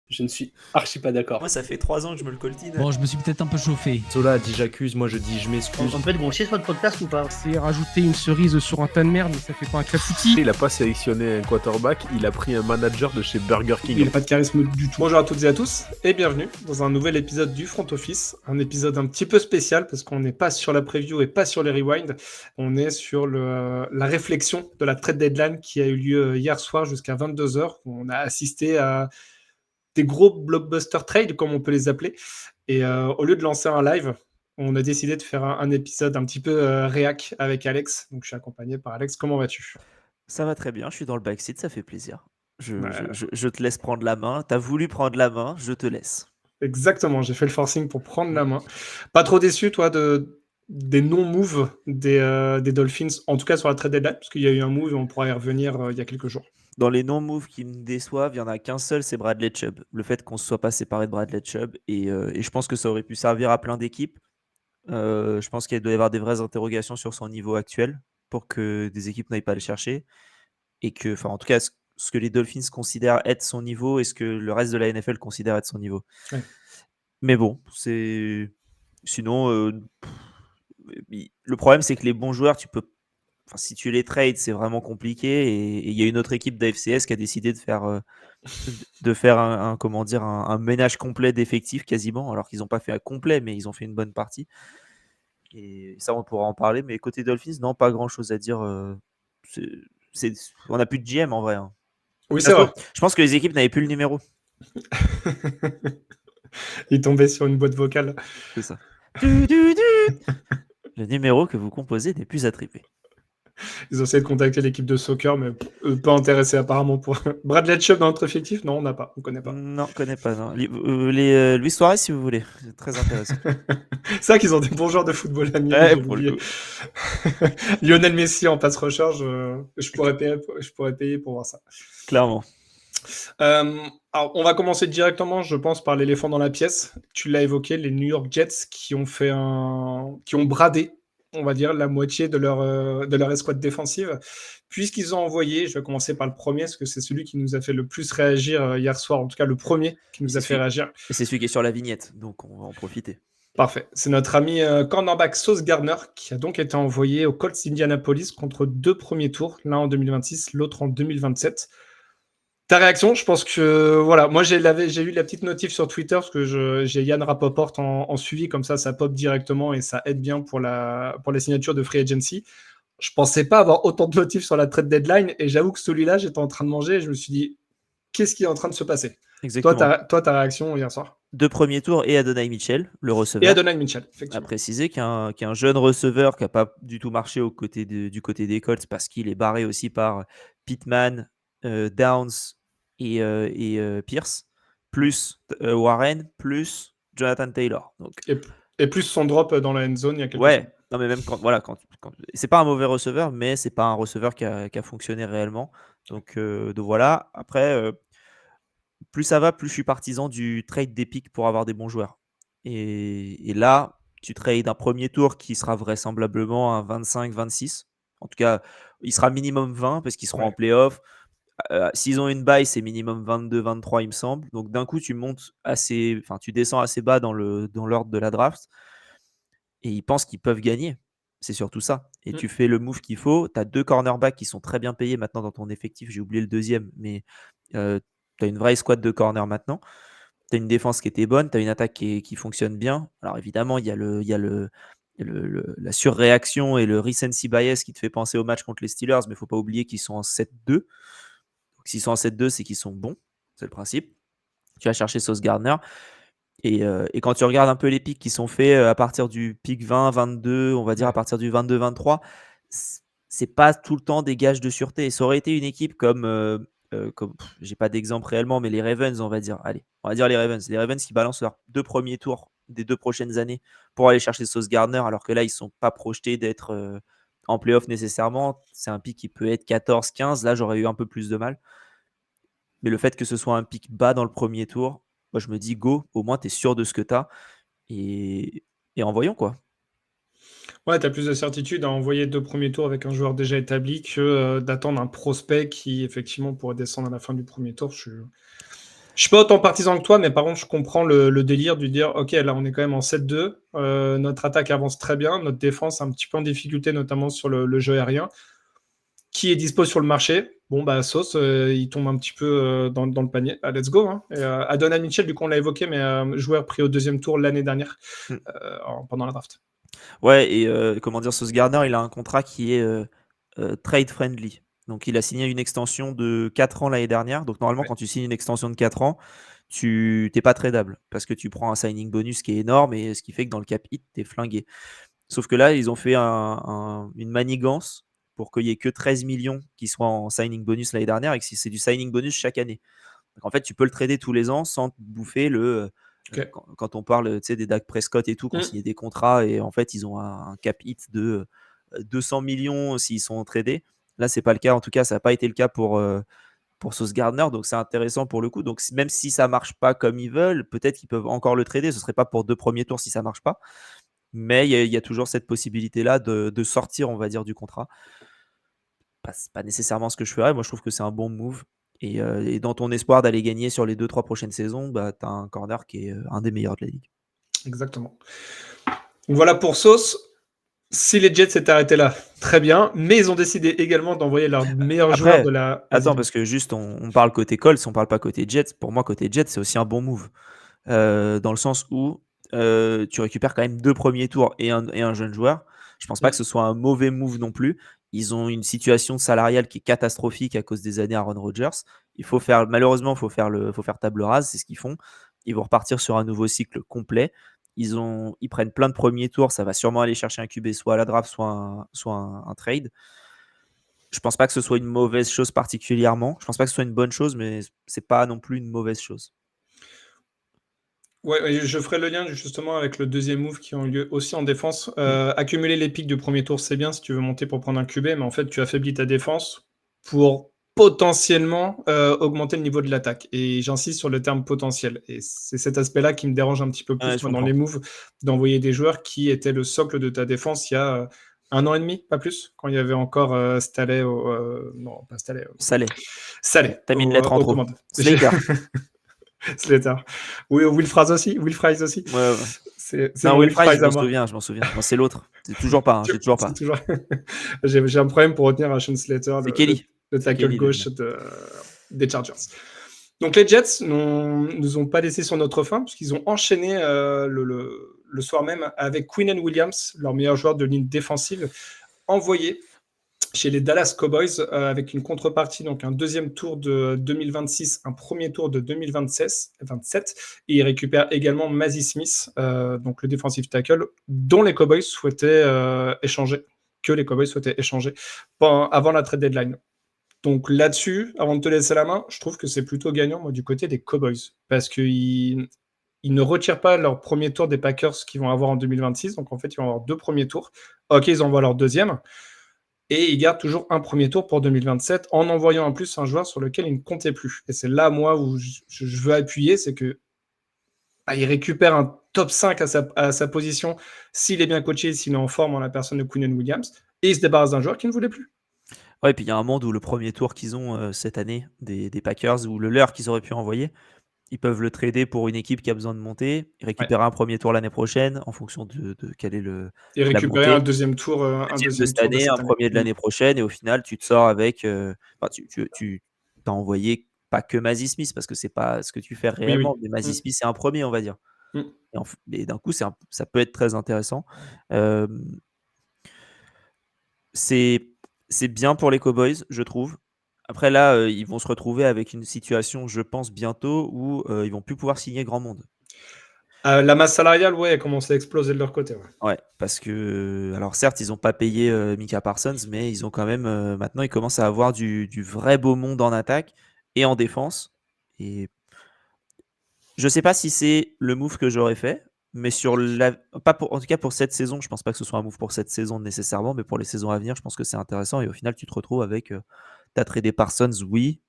Je ne suis archi pas d'accord. Moi, ça fait 3 ans que je me le coltine. Bon, je me suis peut-être un peu chauffé. Zola a dit j'accuse, moi je dis je m'excuse. On peut être grossier sur le podcast ou pas? C'est rajouter une cerise sur un tas de merde, mais ça fait pas un clafoutis. Il a pas sélectionné un quarterback, il a pris un manager de chez Burger King. Il n'a pas de charisme du tout. Bonjour à toutes et à tous, et bienvenue dans un nouvel épisode du Front Office. Un épisode un petit peu spécial, parce qu'on n'est pas sur la preview et pas sur les rewinds. On est sur la réflexion de la trade deadline qui a eu lieu hier soir jusqu'à 22h. On a assisté à des gros blockbuster trades, comme on peut les appeler. Et au lieu de lancer un live, on a décidé de faire un épisode un petit peu réac avec Alex. Donc je suis accompagné par Alex. Comment vas-tu? Ça va très bien, je suis dans le backseat, ça fait plaisir. Ouais. Je te laisse prendre la main. T'as voulu prendre la main, je te laisse. Exactement, j'ai fait le forcing pour prendre la main. Pas trop déçu, toi, des non-moves des Dolphins, en tout cas sur la trade deadline, parce qu'il y a eu un move et on pourra y revenir il y a quelques jours. Dans les non-moves qui me déçoivent, il n'y en a qu'un seul, c'est Bradley Chubb. Le fait qu'on ne se soit pas séparé de Bradley Chubb. Et je pense que ça aurait pu servir à plein d'équipes. Je pense qu'il doit y avoir des vraies interrogations sur son niveau actuel pour que des équipes n'aillent pas le chercher. Et que, enfin, en tout cas, ce que les Dolphins considèrent être son niveau et ce que le reste de la NFL considère être son niveau. Ouais. Mais bon, c'est. Sinon, le problème, c'est que les bons joueurs, enfin, si tu les trades, c'est vraiment compliqué. Et il y a une autre équipe d'AFCS qui a décidé de faire comment dire, un ménage complet d'effectifs quasiment, alors qu'ils n'ont pas fait un complet, mais ils ont fait une bonne partie. Et ça, on pourra en parler. Mais côté Dolphins, non, pas grand-chose à dire. On n'a plus de GM en vrai. Hein. Oui, c'est vrai. Je pense que les équipes n'avaient plus le numéro. Il tombait sur une boîte vocale. C'est ça. Le numéro que vous composez n'est plus attribué. Ils ont essayé de contacter l'équipe de soccer, mais pas intéressé apparemment pour Bradley Chubb dans notre effectif. Non, on n'a pas, on connaît pas. Non, on connaît pas. Non. Luis Suarez, si vous voulez. C'est très intéressant. C'est vrai qu'ils ont des bons joueurs de football à Miami. Ouais, j'ai pour oublié. le coup. Lionel Messi en passe recharge, je pourrais payer pour voir ça. Clairement. Alors, on va commencer directement, je pense, par l'éléphant dans la pièce. Tu l'as évoqué, les New York Jets qui ont bradé, on va dire, la moitié de leur escouade défensive, puisqu'ils ont envoyé, je vais commencer par le premier, parce que c'est celui qui nous a fait le plus réagir hier soir, en tout cas le premier qui nous a fait réagir. Et c'est celui qui est sur la vignette, donc on va en profiter. Parfait. C'est notre ami cornerback Sauce Gardner qui a donc été envoyé aux Colts d'Indianapolis contre 2 premiers tours, l'un en 2026, l'autre en 2027. Ta réaction, je pense que voilà, moi j'ai eu la petite notif sur Twitter parce que j'ai Yann Rapoport en suivi, comme ça pop directement et ça aide bien pour la signature de Free Agency. Je pensais pas avoir autant de notifs sur la trade deadline et j'avoue que celui-là, j'étais en train de manger et je me suis dit, qu'est-ce qui est en train de se passer? Exactement. Toi, ta réaction hier soir? 2 premiers tours et Adonai Mitchell, le receveur. Et Adonai Mitchell, effectivement. À préciser qu'il y a un jeune receveur qui n'a pas du tout marché du côté des Colts parce qu'il est barré aussi par Pittman, Downs et Pierce, plus Warren, plus Jonathan Taylor. Donc, et plus son drop dans la end zone il y a quelques ouais, semaines. non mais même quand c'est pas un mauvais receveur, mais c'est pas un receveur qui a fonctionné réellement. Donc voilà. Après, plus ça va, plus je suis partisan du trade des picks pour avoir des bons joueurs. Et là, tu trades un premier tour qui sera vraisemblablement un 25-26. En tout cas, il sera minimum 20 parce qu'ils seront en playoff. S'ils ont une bye, c'est minimum 22-23, il me semble. Donc d'un coup, tu descends assez bas dans l'ordre de la draft. Et ils pensent qu'ils peuvent gagner. C'est surtout ça. Et tu fais le move qu'il faut. Tu as 2 cornerbacks qui sont très bien payés maintenant dans ton effectif. J'ai oublié le deuxième, mais tu as une vraie squad de corner maintenant. Tu as une défense qui était bonne, tu as une attaque qui fonctionne bien. Alors évidemment, il y a la surréaction et le recency bias qui te fait penser au match contre les Steelers, mais il ne faut pas oublier qu'ils sont en 7-2. Donc s'ils sont en 7-2, c'est qu'ils sont bons. C'est le principe. Tu vas chercher Sauce Gardner. Et quand tu regardes un peu les pics qui sont faits à partir du pic 20, 22, on va dire à partir du 22, 23, c'est pas tout le temps des gages de sûreté. Ça aurait été une équipe comme j'ai pas d'exemple réellement, mais les Ravens, on va dire les Ravens. Les Ravens qui balancent leurs 2 premiers tours des 2 prochaines années pour aller chercher Sauce Gardner, alors que là, ils sont pas projetés d'être en playoff nécessairement. C'est un pic qui peut être 14, 15. Là, j'aurais eu un peu plus de mal. Mais le fait que ce soit un pic bas dans le premier tour, moi, je me dis go, au moins tu es sûr de ce que tu as et envoyons quoi. Ouais, tu as plus de certitude à envoyer 2 premiers tours avec un joueur déjà établi que d'attendre un prospect qui effectivement pourrait descendre à la fin du premier tour. Je Je suis pas autant partisan que toi, mais par contre, je comprends le délire du dire, ok, là, on est quand même en 7-2, notre attaque avance très bien, notre défense un petit peu en difficulté, notamment sur le jeu aérien. Qui est dispo sur le marché? Bon, bah, Sauce, il tombe un petit peu dans le panier. Ah, let's go. Hein. Et, Adonai Mitchell, du coup, on l'a évoqué, mais joueur pris au deuxième tour l'année dernière Mm. pendant la draft. Ouais, et comment dire, Sauce Gardner, il a un contrat qui est trade friendly. Donc, il a signé une extension de 4 ans l'année dernière. Donc, normalement, Ouais. quand tu signes une extension de 4 ans, tu n'es pas tradable parce que tu prends un signing bonus qui est énorme et ce qui fait que dans le cap hit, tu es flingué. Sauf que là, ils ont fait une manigance pour qu'il n'y ait que 13 millions qui soient en signing bonus l'année dernière et que c'est du signing bonus chaque année. Donc, en fait, tu peux le trader tous les ans sans te bouffer Ok. quand on parle des Dak Prescott et tout, qui ont Mm. signé des contrats et en fait, ils ont un cap hit de 200 millions s'ils sont tradés. Là, c'est pas le cas. En tout cas, ça n'a pas été le cas pour Sauce Gardner. Donc, c'est intéressant pour le coup. Donc, même si ça marche pas comme ils veulent, peut-être qu'ils peuvent encore le trader. Ce serait pas pour 2 premiers tours si ça marche pas. Mais il y a toujours cette possibilité-là de sortir, on va dire, du contrat. C'est pas nécessairement ce que je ferais. Moi, je trouve que c'est un bon move. Et dans ton espoir d'aller gagner sur les 2-3 prochaines saisons, bah, tu as un corner qui est un des meilleurs de la ligue. Exactement. Donc, voilà pour Sauce. Si les Jets s'étaient arrêtés là, très bien. Mais ils ont décidé également d'envoyer leur meilleur joueur Après, de la. attends, parce que juste, on parle côté Colts, on parle pas côté Jets. Pour moi, côté Jets, c'est aussi un bon move. Dans le sens où tu récupères quand même 2 premiers tours et un jeune joueur. Je pense pas que ce soit un mauvais move non plus. Ils ont une situation salariale qui est catastrophique à cause des années Aaron Rodgers. Malheureusement, il faut faire table rase, c'est ce qu'ils font. Ils vont repartir sur un nouveau cycle complet. Ils prennent plein de premiers tours. Ça va sûrement aller chercher un QB, soit à la draft, soit un trade. Je pense pas que ce soit une mauvaise chose particulièrement. Je pense pas que ce soit une bonne chose, mais c'est pas non plus une mauvaise chose. Ouais, je ferai le lien justement avec le deuxième move qui ont eu lieu aussi en défense. Accumuler les pics du premier tour, c'est bien si tu veux monter pour prendre un QB, mais en fait, tu affaiblis ta défense pour potentiellement augmenter le niveau de l'attaque. Et j'insiste sur le terme potentiel. Et c'est cet aspect-là qui me dérange un petit peu plus Ouais, je moi, dans comprends. les moves, d'envoyer des joueurs qui étaient le socle de ta défense il y a 1 an et demi, pas plus, quand il y avait encore Staley non, pas Staley. Saleh T'as mis une lettre en aux trop. commandes. Slater. Slater. Oui, Will Fries aussi. Will Fries aussi. Ouais. C'est Non, mon Will Will Fries, Fries à moi. je m'en souviens. Non, c'est l'autre. C'est toujours pas. J'ai toujours pas. C'est toujours... J'ai un problème pour retenir Sean Slater, C'est Kelly. le tackle Kelly, gauche des Chargers. Donc les Jets nous ont pas laissé sur notre faim, puisqu'ils ont enchaîné le soir même avec Quinnen Williams, leur meilleur joueur de ligne défensive, envoyé chez les Dallas Cowboys avec une contrepartie, donc un deuxième tour de 2026, un premier tour de 2027, et il récupère également Mazi Smith, donc le defensive tackle, dont les Cowboys souhaitaient échanger, avant la trade deadline. Donc là-dessus, avant de te laisser la main, je trouve que c'est plutôt gagnant moi, du côté des Cowboys, parce qu'ils ne retirent pas leur premier tour des Packers qu'ils vont avoir en 2026, donc en fait ils vont avoir 2 premiers tours. Ok, ils envoient leur deuxième, et il garde toujours un premier tour pour 2027 en envoyant en plus un joueur sur lequel il ne comptait plus. Et c'est là, moi, où je veux appuyer, c'est que il récupère un top 5 à sa position s'il est bien coaché, s'il est en forme en la personne de Quinnen Williams, et il se débarrasse d'un joueur qui ne voulait plus. Ouais, et puis il y a un monde où le premier tour qu'ils ont cette année des Packers, ou le leur qu'ils auraient pu envoyer, ils peuvent le trader pour une équipe qui a besoin de monter, récupérer un premier tour l'année prochaine en fonction de quel est Et la récupérer montée. un deuxième tour, De cette année, un premier de l'année prochaine, et au final, tu te sors avec. Tu t'as envoyé pas que Mazi Smith, parce que c'est pas ce que tu fais Oui, réellement, oui. mais Mazi Smith, c'est un premier, on va dire. Mm. Et d'un coup, ça peut être très intéressant. Euh, c'est bien pour les Cowboys, je trouve. Après, là, ils vont se retrouver avec une situation, je pense, bientôt où ils vont plus pouvoir signer grand monde. La masse salariale, ouais, elle commence à exploser de leur côté. Ouais. Ouais, parce que, alors certes, ils n'ont pas payé Micah Parsons, mais ils ont quand même, maintenant, ils commencent à avoir du vrai beau monde en attaque et en défense. Et je sais pas si c'est le move que j'aurais fait, mais en tout cas pour cette saison, je pense pas que ce soit un move pour cette saison nécessairement, mais pour les saisons à venir, je pense que c'est intéressant. Et au final, tu te retrouves avec, t'as tradé Parsons, oui,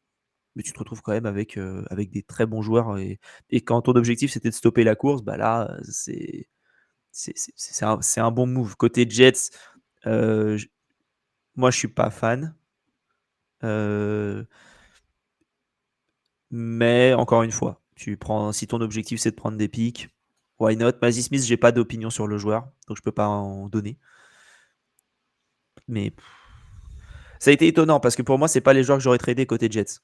mais tu te retrouves quand même avec des très bons joueurs. Et quand ton objectif c'était de stopper la course, bah là, c'est un bon move. Côté Jets, moi je suis pas fan. Mais encore une fois, Si ton objectif c'est de prendre des pics, why not? Mazzy Smith, j'ai pas d'opinion sur le joueur, donc je peux pas en donner. Mais ça a été étonnant parce que pour moi, c'est pas les joueurs que j'aurais tradé côté Jets.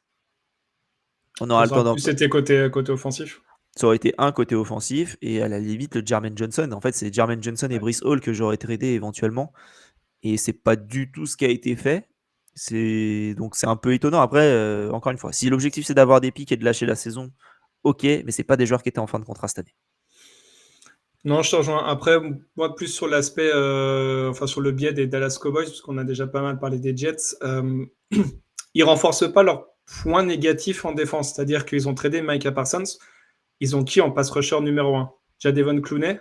On aura le temps d'en C'était côté offensif. Ça aurait été un côté offensif et à la limite le Jermaine Johnson. En fait, c'est Jermaine Johnson et Breece Hall que j'aurais tradé éventuellement. Et c'est pas du tout ce qui a été fait. Donc c'est un peu étonnant. Après, encore une fois, si l'objectif c'est d'avoir des pics et de lâcher la saison, ok, mais c'est pas des joueurs qui étaient en fin de contrat cette année. Non, je te rejoins. Après, moi, plus sur l'aspect, sur le biais des Dallas Cowboys, parce qu'on a déjà pas mal parlé des Jets, ils renforcent pas leurs points négatifs en défense. C'est-à-dire qu'ils ont tradé Micah Parsons. Ils ont qui en pass rusher numéro 1? Jadevon Clowney.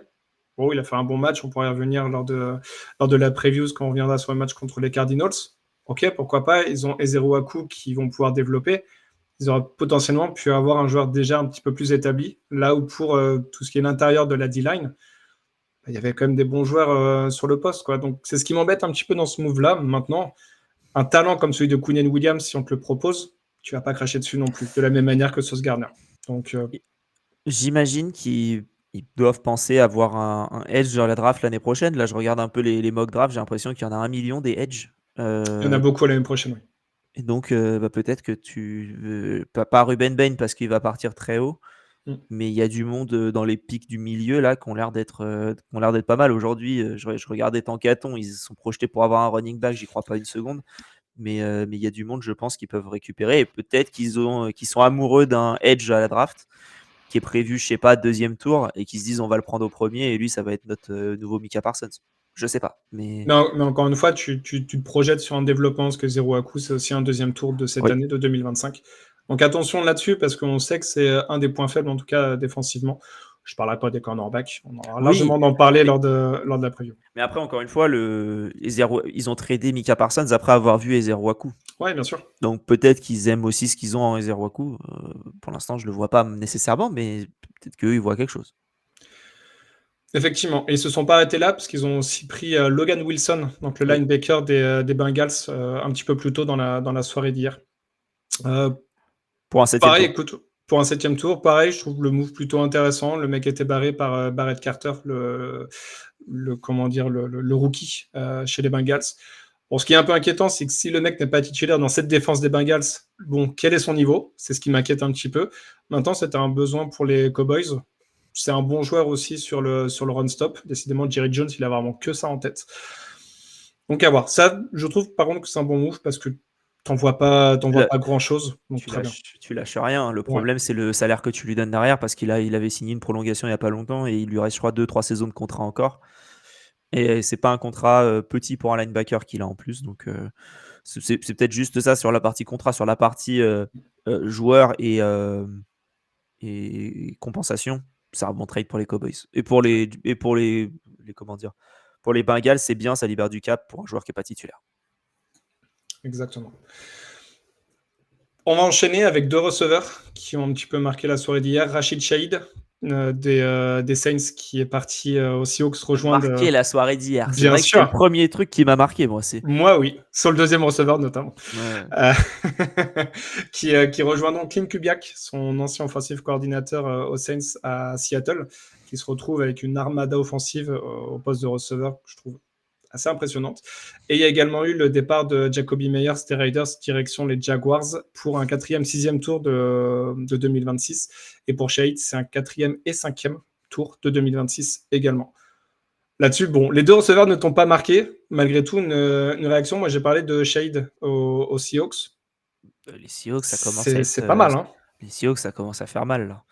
Bon, il a fait un bon match. On pourrait y revenir lors de la preview quand on reviendra sur le match contre les Cardinals. Ok, pourquoi pas. Ils ont Ezeru Aku qui vont pouvoir développer. Ils auraient potentiellement pu avoir un joueur déjà un petit peu plus établi. Là où pour tout ce qui est l'intérieur de la D-line, il y avait quand même des bons joueurs sur le poste, quoi. Donc c'est ce qui m'embête un petit peu dans ce move-là. Maintenant, un talent comme celui de Quinnen Williams, si on te le propose, tu vas pas cracher dessus non plus, de la même manière que Sauce Gardner. Donc J'imagine qu'ils doivent penser avoir un edge dans la draft l'année prochaine. Là, je regarde un peu les mock drafts, j'ai l'impression qu'il y en a 1 million des edge. il y en a beaucoup l'année prochaine, oui. Et donc, peut-être que pas Ruben Bain parce qu'il va partir très haut, mais il y a du monde dans les pics du milieu là qui ont l'air d'être pas mal. Aujourd'hui, je regardais Tankaton, ils sont projetés pour avoir un running back, j'y crois pas une seconde. Mais il y a du monde, je pense, qu'ils peuvent récupérer. Et peut-être qu'ils sont amoureux d'un edge à la draft qui est prévu, je sais pas, 2e tour, et qui se disent on va le prendre au premier, et lui, ça va être notre nouveau Micah Parsons. Je sais pas. Mais encore une fois, tu te projettes sur un développement, parce que Zero Aku, c'est aussi un 2e tour de cette année, de 2025. Donc attention là-dessus, parce qu'on sait que c'est un des points faibles, en tout cas défensivement. Je ne parlerai pas des cornerbacks. On aura largement d'en parler lors de la preview. Mais après, encore une fois, ils ont tradé Micah Parsons après avoir vu Ezeru Aku. Oui, bien sûr. Donc peut-être qu'ils aiment aussi ce qu'ils ont en Ezeru Aku. Pour l'instant, je ne le vois pas nécessairement, mais peut-être qu'eux, ils voient quelque chose. Effectivement. Et ils ne se sont pas arrêtés là, parce qu'ils ont aussi pris Logan Wilson, donc le linebacker des Bengals, un petit peu plus tôt dans la soirée d'hier. Pour un 7e pareil, tour. Écoute, pour un 7e tour, pareil, je trouve le move plutôt intéressant. Le mec était barré par Barrett Carter, le rookie chez les Bengals. Bon, ce qui est un peu inquiétant, c'est que si le mec n'est pas titulaire dans cette défense des Bengals, bon, quel est son niveau? C'est ce qui m'inquiète un petit peu. Maintenant, c'était un besoin pour les Cowboys. C'est un bon joueur aussi sur le run-stop. Décidément, Jerry Jones, il a vraiment que ça en tête. Donc à voir. Ça, je trouve par contre que c'est un bon move parce que t'en vois pas grand-chose. Donc tu lâches rien. Le problème, c'est le salaire que tu lui donnes derrière parce il avait signé une prolongation il n'y a pas longtemps et il lui reste, je crois, 2-3 saisons de contrat encore. Et c'est pas un contrat petit pour un linebacker qu'il a en plus. Donc c'est peut-être juste ça sur la partie contrat. Sur la partie joueur et compensation, c'est un bon trade pour les Cowboys. Et pour les comment dire, pour les Bengals, c'est bien, ça libère du cap pour un joueur qui n'est pas titulaire. Exactement. On va enchaîner avec 2 receveurs qui ont un petit peu marqué la soirée d'hier. Rachid Shaheed des Saints qui est parti aux Seahawks rejoindre. Marqué la soirée d'hier. C'est vrai que c'est le premier truc qui m'a marqué, moi. Moi, oui. Sur le 2e receveur, notamment. Ouais. Qui rejoint donc Clint Kubiak, son ancien offensive coordinateur aux Saints à Seattle, qui se retrouve avec une armada offensive au poste de receveur, que je trouve assez impressionnante. Et il y a également eu le départ de Jacoby Meyers des Raiders direction les Jaguars pour un 4e, 6e tour de 2026. Et pour Shaheed, c'est un 4e et 5e tour de 2026 également. Là-dessus, bon, les 2 receveurs ne t'ont pas marqué. Malgré tout, une réaction. Moi, j'ai parlé de Shaheed aux Seahawks. Les Seahawks, ça commence à être... C'est pas mal, hein. Les Seahawks, ça commence à faire mal, là.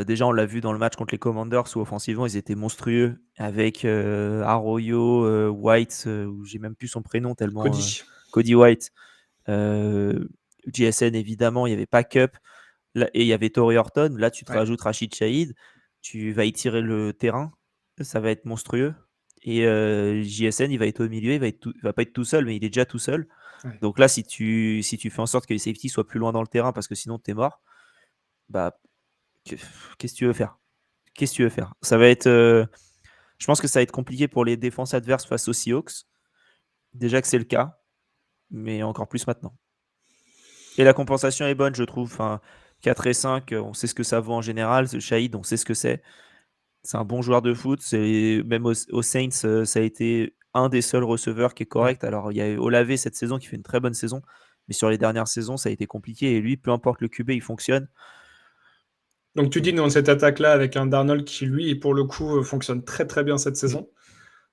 Déjà, on l'a vu dans le match contre les Commanders où offensivement ils étaient monstrueux avec Arroyo, White, où j'ai même plus son prénom tellement. Cody White, JSN évidemment, il n'y avait pas Cup là, et il y avait Torrey Horton. Là, tu te rajoutes Rachid Shaheed, tu vas y tirer le terrain, ça va être monstrueux. Et JSN, il va être au milieu, il va pas être tout seul, mais il est déjà tout seul. Ouais. Donc là, si tu fais en sorte que les safeties soient plus loin dans le terrain parce que sinon tu es mort, bah qu'est-ce que tu veux faire? Ça va être, je pense que ça va être compliqué pour les défenses adverses face aux Seahawks. Déjà que c'est le cas, mais encore plus maintenant. Et la compensation est bonne, je trouve. Enfin, 4 et 5, on sait ce que ça vaut en général. Ce Shahid, on sait ce que c'est. C'est un bon joueur de foot. Même aux Saints, ça a été un des seuls receveurs qui est correct. Alors, il y a Olave cette saison qui fait une très bonne saison, mais sur les dernières saisons, ça a été compliqué. Et lui, peu importe le QB, il fonctionne. Donc tu dis dans cette attaque-là avec un Darnold qui, lui, pour le coup, fonctionne très très bien cette saison.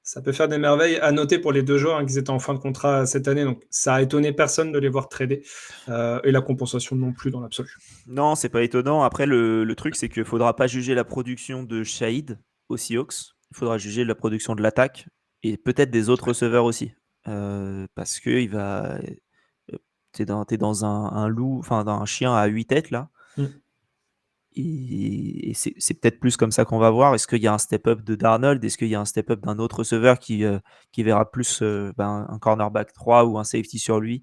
Ça peut faire des merveilles. À noter pour les deux joueurs qu'ils étaient en fin de contrat cette année, donc ça a étonné personne de les voir trader. Et la compensation non plus dans l'absolu. Non, c'est pas étonnant. Après, le truc, c'est qu'il ne faudra pas juger la production de Shahid aux Seahawks. Il faudra juger la production de l'attaque et peut-être des autres receveurs aussi. Parce que t'es dans un loup, enfin dans un chien à 8 têtes là. Et c'est peut-être plus comme ça qu'on va voir. Est-ce qu'il y a un step-up de Darnold? Est-ce qu'il y a un step-up d'un autre receveur qui verra plus un cornerback 3 ou un safety sur lui?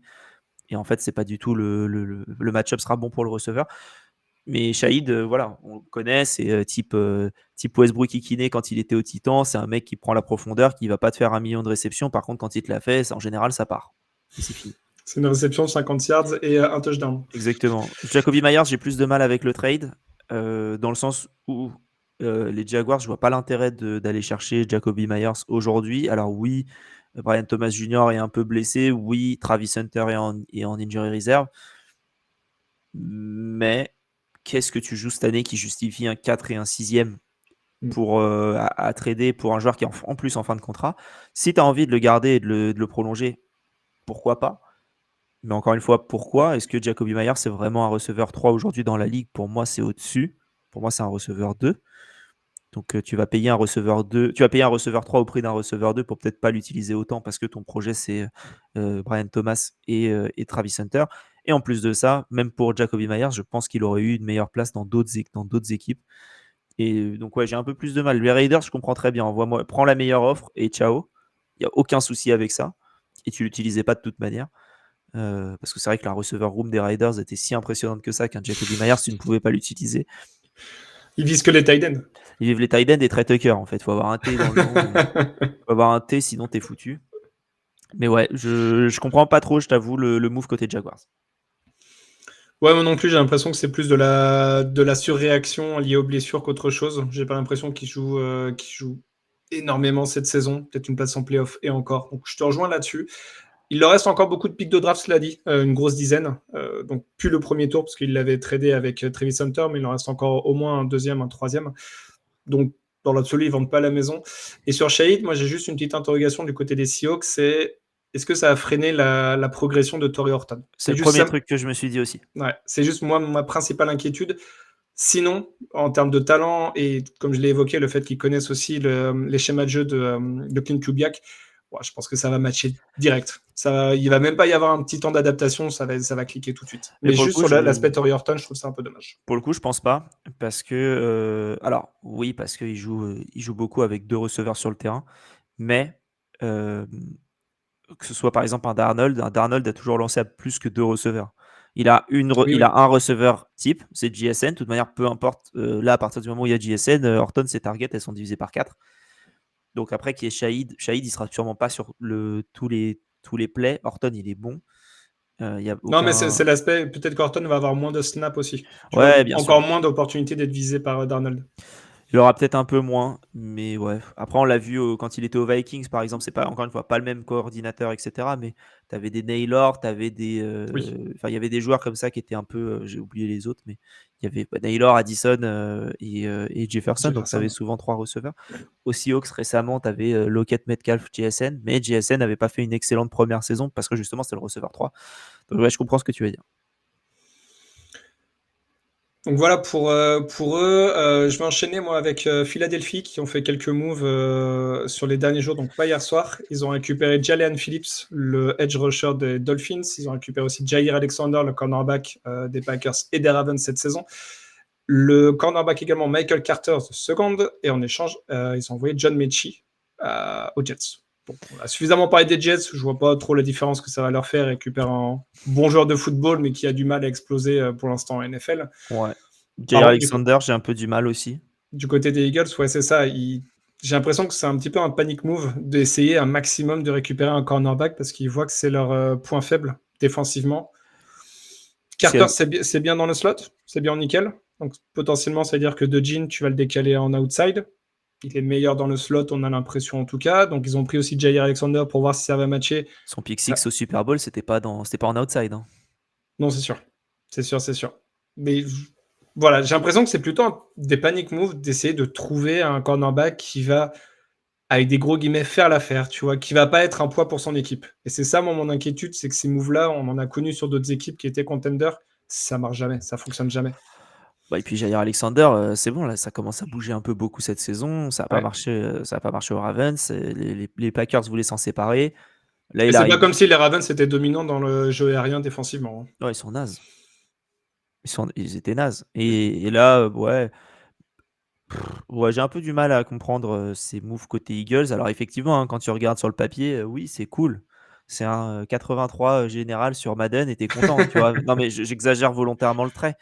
Et en fait, c'est pas du tout le match-up sera bon pour le receveur. Mais Shahid, voilà, on le connaît, c'est type Westbrook Ikine quand il était au Titan. C'est un mec qui prend la profondeur, qui va pas te faire 1 million de réceptions. Par contre, quand il te l'a fait, en général, ça part. Et c'est fini. C'est une réception, 50 yards et un touchdown. Exactement. Jacoby Myers, j'ai plus de mal avec le trade, dans le sens où les Jaguars, je vois pas l'intérêt d'aller chercher Jacoby Myers aujourd'hui. Alors oui, Brian Thomas Jr. est un peu blessé. Oui, Travis Hunter est en injury reserve. Mais qu'est-ce que tu joues cette année qui justifie un 4 et un 6e pour, à trader pour un joueur qui est en plus en fin de contrat? Si tu as envie de le garder et de le prolonger, pourquoi pas? Mais encore une fois, pourquoi? Est-ce que Jacoby Myers, c'est vraiment un receveur 3 aujourd'hui dans la ligue? Pour moi, c'est au-dessus. Pour moi, c'est un receveur 2. Donc, tu vas payer un receveur 2. Tu vas payer un receveur 3 au prix d'un receveur 2 pour peut-être pas l'utiliser autant parce que ton projet, c'est Brian Thomas et Travis Hunter. Et en plus de ça, même pour Jacoby Myers, je pense qu'il aurait eu une meilleure place dans d'autres équipes. Et donc, ouais, j'ai un peu plus de mal. Les Raiders, je comprends très bien. Prends la meilleure offre et ciao. Il n'y a aucun souci avec ça. Et tu l'utilisais pas de toute manière. Parce que c'est vrai que la receveur room des Raiders était si impressionnante que ça qu'un Jacoby Myers, tu ne pouvais pas l'utiliser. Ils visent que les tight ends. Ils vivent les tight ends et Trey Tucker, en fait. Il faut avoir un T dans le nom. Faut avoir un T, sinon t'es foutu. Mais ouais, je comprends pas trop, je t'avoue, le move côté Jaguars. Ouais, moi non plus, j'ai l'impression que c'est plus de la surréaction liée aux blessures qu'autre chose. J'ai pas l'impression qu'il joue énormément cette saison, peut-être une place en playoff et encore. Donc je te rejoins là-dessus. Il leur reste encore beaucoup de pics de draft, cela dit, une grosse dizaine. Donc plus le premier tour, parce qu'il l'avait tradé avec Travis Hunter, mais il en reste encore au moins un deuxième, un troisième. Donc dans l'absolu, ils ne vendent pas la maison. Et sur Shahid, moi j'ai juste une petite interrogation du côté des Seahawks, c'est est-ce que ça a freiné la progression de Torrey Horton? C'est le premier truc que je me suis dit aussi. Ouais, c'est juste moi, ma principale inquiétude. Sinon, en termes de talent, et comme je l'ai évoqué, le fait qu'ils connaissent aussi les schémas de jeu de Clint Kubiak, ouais, je pense que ça va matcher direct. Il va même pas y avoir un petit temps d'adaptation, ça va cliquer tout de suite. Mais juste sur l'aspect Torrey Horton, je trouve ça un peu dommage. Pour le coup, je pense pas, parce que alors oui, parce qu'il joue beaucoup avec 2 receveurs sur le terrain, mais que ce soit par exemple un Darnold a toujours lancé à plus que 2 receveurs. Il a un receveur type, c'est JSN. De toute manière, peu importe, là, à partir du moment où il y a JSN, Horton, ses targets, elles sont divisées par 4. Donc après, qui est Shahid, il sera sûrement pas sur tous les plays. Horton, il est bon. Non, mais c'est l'aspect, peut-être qu'Horton va avoir moins de snaps aussi. Ouais, bien sûr. Encore moins d'opportunités d'être visé par Darnold. Il aura peut-être un peu moins, mais ouais. Après, on l'a vu quand il était aux Vikings, par exemple. C'est pas, encore une fois, pas le même coordinateur, etc. Mais tu avais des Naylor, tu avais des. Il y avait des joueurs comme ça qui étaient un peu. J'ai oublié les autres, mais il y avait Naylor, Addison et Jefferson. Donc, tu avais souvent 3 receveurs. Aux Seahawks, récemment, tu avais Lockett, Metcalf, JSN. Mais JSN n'avait pas fait une excellente première saison parce que justement, c'était le receveur 3. Donc, ouais, je comprends ce que tu veux dire. Donc voilà pour eux. Je vais enchaîner moi avec Philadelphie qui ont fait quelques moves sur les derniers jours, donc pas hier soir. Ils ont récupéré Jalen Phillips, le edge rusher des Dolphins. Ils ont récupéré aussi Jair Alexander, le cornerback des Packers et des Ravens cette saison. Le cornerback également Michael Carter, the second. Et en échange, ils ont envoyé John Mechie aux Jets. Bon, on a suffisamment parlé des Jets, je vois pas trop la différence que ça va leur faire. Récupérer un bon joueur de football, mais qui a du mal à exploser pour l'instant en NFL. Ouais. Jair Alexander, j'ai un peu du mal aussi. Du côté des Eagles, ouais, c'est ça. J'ai l'impression que c'est un petit peu un panic move d'essayer un maximum de récupérer un cornerback parce qu'ils voient que c'est leur point faible défensivement. Carter, c'est bien dans le slot, c'est bien nickel. Donc potentiellement, ça veut dire que DeJean, tu vas le décaler en outside. Il est meilleur dans le slot, on a l'impression en tout cas. Donc ils ont pris aussi Jair Alexander pour voir si ça va matcher. Son pick 6 au Super Bowl, c'était pas en outside. Hein. Non, c'est sûr. C'est sûr. Mais voilà, j'ai l'impression que c'est plutôt des panic moves d'essayer de trouver un cornerback qui va, avec des gros guillemets, faire l'affaire, tu vois, qui va pas être un poids pour son équipe. Et c'est ça, mon inquiétude, c'est que ces moves-là, on en a connu sur d'autres équipes qui étaient contenders, ça marche jamais, ça fonctionne jamais. Bah, et puis Jair Alexander, c'est bon, là, ça commence à bouger un peu beaucoup cette saison. Ça n'a pas Ouais. marché, ça a pas marché aux Ravens. Les Packers voulaient s'en séparer. Là, Et il c'est arrive. pas comme si les Ravens étaient dominants dans le jeu aérien défensivement. Hein. Ouais, ils sont nazes. Ils étaient nazes. Et là, ouais, j'ai un peu du mal à comprendre ces moves côté Eagles. Alors effectivement, hein, quand tu regardes sur le papier, oui, c'est cool. C'est un 83 général sur Madden et t'es content, tu vois. Non, mais j'exagère volontairement le trait.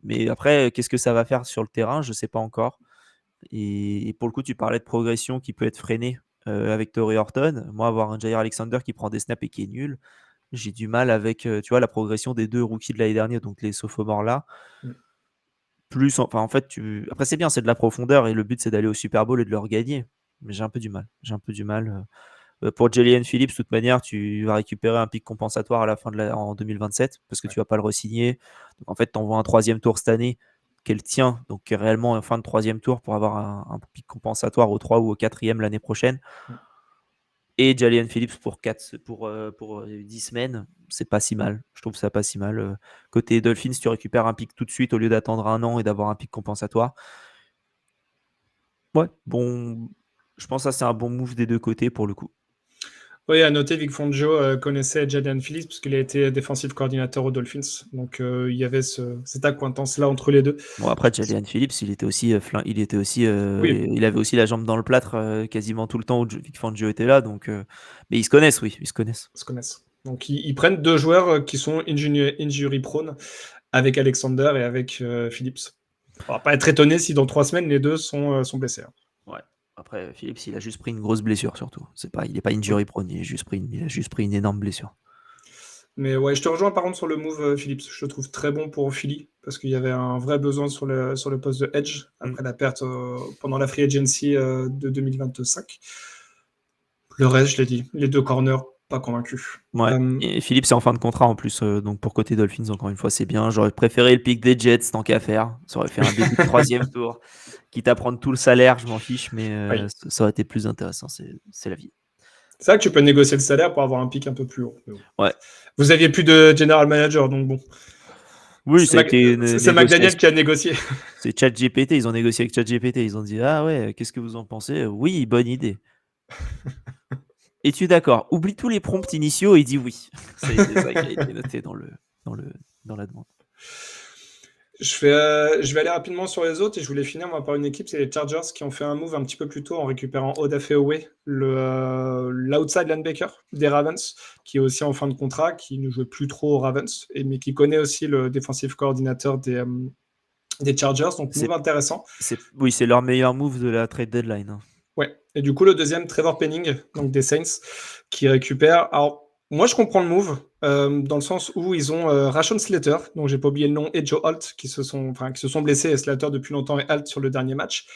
Mais après, qu'est-ce que ça va faire sur le terrain? Je sais pas encore. Et pour le coup, tu parlais de progression qui peut être freinée avec Torrey Horton. Moi, avoir un Jair Alexander qui prend des snaps et qui est nul, j'ai du mal avec tu vois, la progression des deux rookies de l'année dernière, donc les sophomores là. Mm. Plus, enfin, en fait, après, c'est bien, c'est de la profondeur et le but, c'est d'aller au Super Bowl et de le regagner. Mais j'ai un peu du mal. Pour Jalen Phillips, de toute manière, tu vas récupérer un pic compensatoire à la fin en 2027 parce que tu vas pas le re-signer. Donc en fait, tu envoies un troisième tour cette année qu'elle tient, donc réellement en fin de troisième tour pour avoir un pic compensatoire au 3 ou au 4e l'année prochaine. Mm. Et Jalen Phillips pour 10 semaines, c'est pas si mal. Je trouve ça pas si mal. Côté Dolphins, tu récupères un pic tout de suite au lieu d'attendre un an et d'avoir un pic compensatoire. Ouais, bon, je pense que ça c'est un bon move des deux côtés pour le coup. Oui, à noter, Vic Fangio connaissait Jalen Phillips parce qu'il a été défensif coordinateur aux Dolphins. Donc il y avait cette acquaintance-là entre les deux. Bon, après, Jalen Phillips, il avait aussi la jambe dans le plâtre quasiment tout le temps où Vic Fangio était là. Donc, mais ils se connaissent, oui, ils se connaissent. Ils se connaissent. Donc ils prennent deux joueurs qui sont injury prone avec Alexander et avec Phillips. On va pas être étonné si dans 3 semaines les deux sont blessés. Hein. Ouais. Après, Phillips, il a juste pris une grosse blessure surtout. Il n'est pas injury prone, il a juste pris une énorme blessure. Mais ouais, je te rejoins par contre sur le move Phillips. Je le trouve très bon pour Philly parce qu'il y avait un vrai besoin sur le poste de edge après la perte pendant la free agency de 2025. Le reste, je l'ai dit, les deux corners, pas convaincus. Ouais. Et Phillips c'est en fin de contrat en plus, donc pour côté Dolphins, encore une fois, c'est bien. J'aurais préféré le pick des Jets tant qu'à faire. Ça aurait fait un début de troisième tour. Quitte à prendre tout le salaire, je m'en fiche, mais Oui. ça aurait été plus intéressant. C'est la vie. C'est vrai que tu peux négocier le salaire pour avoir un pick un peu plus haut. Ouais. Vous aviez plus de general manager, donc bon. Oui, c'est McDaniel qui a négocié. C'est ChatGPT, ils ont négocié avec ChatGPT. Ils ont dit ah ouais, qu'est-ce que vous en pensez? Oui, bonne idée. Es-tu d'accord? Oublie tous les prompts initiaux et dis oui. C'est ça qui a été noté dans la demande. Je vais aller rapidement sur les autres et je voulais finir moi, par une équipe, c'est les Chargers qui ont fait un move un petit peu plus tôt en récupérant Odafe Owe, l'outside linebacker des Ravens, qui est aussi en fin de contrat, qui ne jouait plus trop aux Ravens, mais qui connaît aussi le défensif coordinateur des Chargers, donc move intéressant. Oui, c'est leur meilleur move de la trade deadline. Hein. Ouais, et du coup le deuxième, Trevor Penning, donc des Saints, qui récupère... Alors, moi, je comprends le move, dans le sens où ils ont Rashawn Slater, dont j'ai pas oublié le nom, et Joe Alt, qui se sont blessés, et Slater depuis longtemps et Alt sur le dernier match.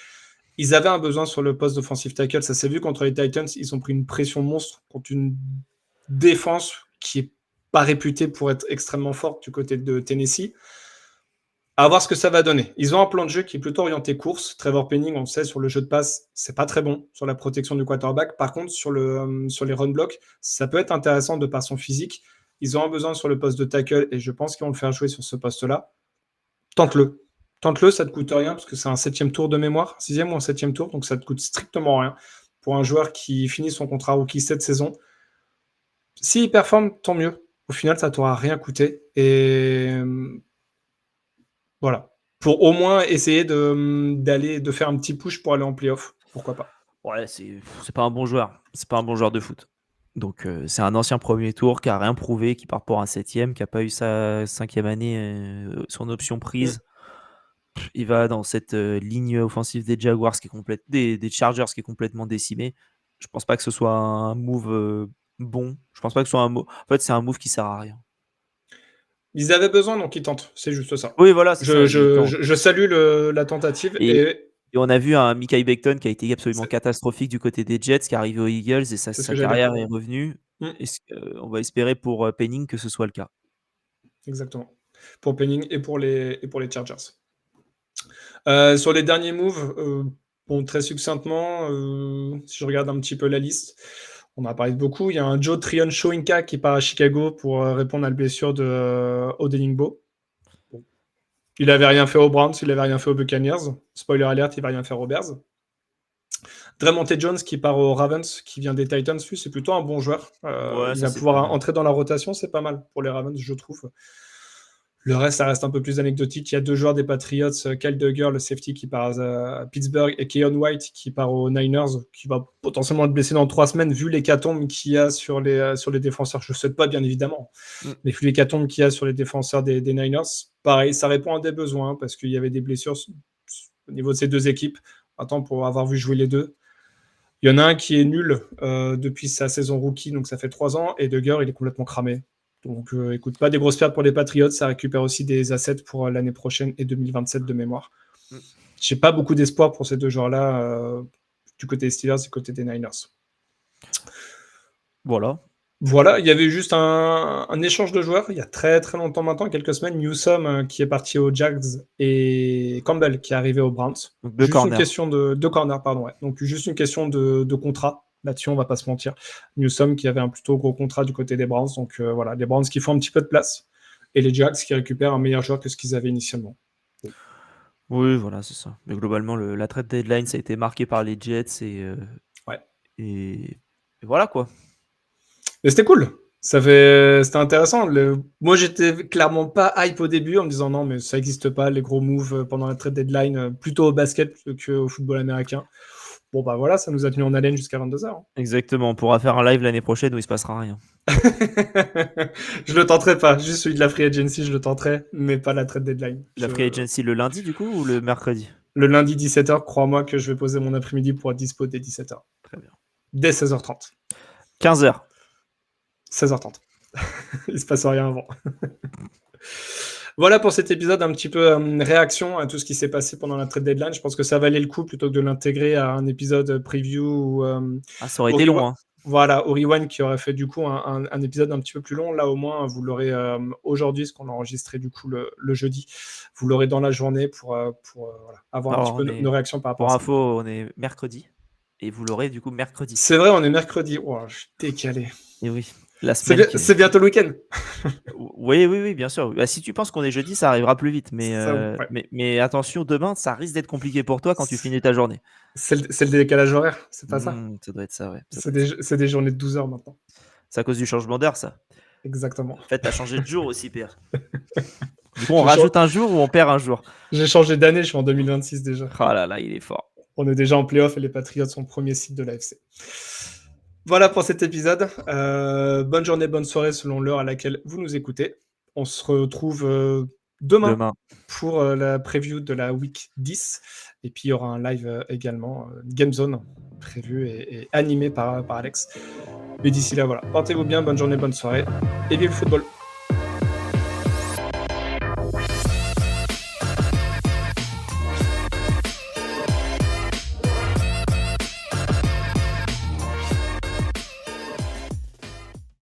Ils avaient un besoin sur le poste d'offensive tackle, ça s'est vu contre les Titans, ils ont pris une pression monstre contre une défense qui est pas réputée pour être extrêmement forte du côté de Tennessee. À voir ce que ça va donner. Ils ont un plan de jeu qui est plutôt orienté course. Trevor Penning, on le sait, sur le jeu de passe, c'est pas très bon sur la protection du quarterback. Par contre, sur les run blocks, ça peut être intéressant de par son physique. Ils ont un besoin sur le poste de tackle et je pense qu'ils vont le faire jouer sur ce poste-là. Tente-le. Tente-le, ça te coûte rien parce que c'est un 7e tour de mémoire, 6e ou un 7e tour, donc ça te coûte strictement rien pour un joueur qui finit son contrat rookie cette saison. S'il performe, tant mieux. Au final, ça t'aura rien coûté et voilà. Pour au moins essayer de faire un petit push pour aller en playoff. Pourquoi pas. Ouais, c'est pas un bon joueur. C'est pas un bon joueur de foot. Donc, c'est un ancien premier tour qui a rien prouvé, qui part pour un 7e, qui n'a pas eu sa 5e année, son option prise. Il va dans cette ligne offensive des Jaguars, des Chargers, qui est complètement décimée. Je pense pas que ce soit un move bon. Je pense pas que ce soit un move. En fait, c'est un move qui sert à rien. Ils avaient besoin, donc ils tentent. C'est juste ça. Oui, voilà, c'est ça. Je salue la tentative. Et on a vu un Mekhi Becton qui a été absolument C'est- catastrophique du côté des Jets, qui est arrivé aux Eagles et C'est ce sa que j'allais carrière est revenue. Mm. On va espérer pour Penning que ce soit le cas. Exactement. Pour Penning et pour les Chargers. Sur les derniers moves, bon, très succinctement, si je regarde un petit peu la liste, on a parlé de beaucoup. Il y a un Joe Tryon-Shoyinka qui part à Chicago pour répondre à la blessure de Odenigbo. Bon. Il n'avait rien fait aux Browns, il n'avait rien fait aux Buccaneers. Spoiler alert, il va rien faire aux Bears. Dremonte Jones qui part aux Ravens, qui vient des Titans, lui, c'est plutôt un bon joueur. Ouais, il ça, va c'est pouvoir pas mal. entrer dans la rotation, c'est pas mal pour les Ravens, je trouve. Le reste, ça reste un peu plus anecdotique. Il y a 2 joueurs des Patriots, Kyle Duggar, le safety qui part à Pittsburgh, et Keon White qui part aux Niners, qui va potentiellement être blessé dans 3 semaines, vu l'hécatombe qu'il y a sur les défenseurs. Je ne souhaite pas, bien évidemment, mais vu l'hécatombe qu'il y a sur les défenseurs des Niners, pareil, ça répond à des besoins, parce qu'il y avait des blessures au niveau de ces 2 équipes. Attends, pour avoir vu jouer les 2. Il y en a un qui est nul depuis sa saison rookie, donc ça fait 3 ans, et Duggar, il est complètement cramé. Donc, écoute, pas des grosses pertes pour les Patriots. Ça récupère aussi des assets pour l'année prochaine et 2027 de mémoire. J'ai pas beaucoup d'espoir pour ces 2 joueurs-là du côté des Steelers et du côté des Niners. Voilà, il y avait juste un échange de joueurs il y a très très longtemps maintenant, quelques semaines. Newsome qui est parti aux Jags et Campbell qui est arrivé aux Browns. Donc deux corners. Une question de corner, pardon. Ouais. Donc juste une question de contrat. Là-dessus, on va pas se mentir. Newsome qui avait un plutôt gros contrat du côté des Browns. Donc voilà, les Browns qui font un petit peu de place et les Jags qui récupèrent un meilleur joueur que ce qu'ils avaient initialement. Oui, voilà, c'est ça. Mais globalement, la trade deadline, ça a été marqué par les Jets et voilà quoi. Mais c'était cool. C'était intéressant. Moi, j'étais clairement pas hype au début en me disant non, mais ça n'existe pas, les gros moves pendant la trade deadline, plutôt au basket qu'au football américain. Bon, bah voilà, ça nous a tenu en haleine jusqu'à 22h. Hein. Exactement, on pourra faire un live l'année prochaine où il se passera rien. Je le tenterai pas, juste celui de la free agency, je le tenterai, mais pas la trade deadline. La free agency le lundi du coup ou le mercredi? Le lundi 17h, crois-moi que je vais poser mon après-midi pour être dispo dès 17h. Très bien. Dès 16h30. 15h. 16h30. Il se passe rien avant. Voilà pour cet épisode, un petit peu réaction à tout ce qui s'est passé pendant la trade deadline. Je pense que ça valait le coup plutôt que de l'intégrer à un épisode preview. Ça aurait été long. Hein. Voilà, au Rewind qui aurait fait du coup un épisode un petit peu plus long. Là, au moins, vous l'aurez aujourd'hui, ce qu'on a enregistré du coup le jeudi. Vous l'aurez dans la journée pour avoir un petit peu nos réactions par rapport à ça. Pour info, on est mercredi et vous l'aurez du coup mercredi. C'est vrai, on est mercredi. Oh, je suis décalé. Et oui. C'est bientôt le week-end. Oui, bien sûr. Bah, si tu penses qu'on est jeudi, ça arrivera plus vite. Mais, ouais. mais attention, demain, ça risque d'être compliqué pour toi quand tu finis ta journée. C'est le décalage horaire, c'est pas ça? Ça doit être ça, ouais. C'est des journées de 12 heures maintenant. C'est à cause du changement d'heure, ça. Exactement. En fait, t'as changé de jour aussi, Pierre. Du coup, on rajoute un jour ou on perd un jour? J'ai changé d'année, je suis en 2026 déjà. Oh là là, il est fort. On est déjà en play-off et les Patriots sont premier site de l'AFC. Voilà pour cet épisode. Bonne journée, bonne soirée selon l'heure à laquelle vous nous écoutez. On se retrouve demain pour la preview de la week 10. Et puis il y aura un live également, Game Zone, prévu et animé par Alex. Mais d'ici là, voilà. Portez-vous bien, bonne journée, bonne soirée. Et vive le football!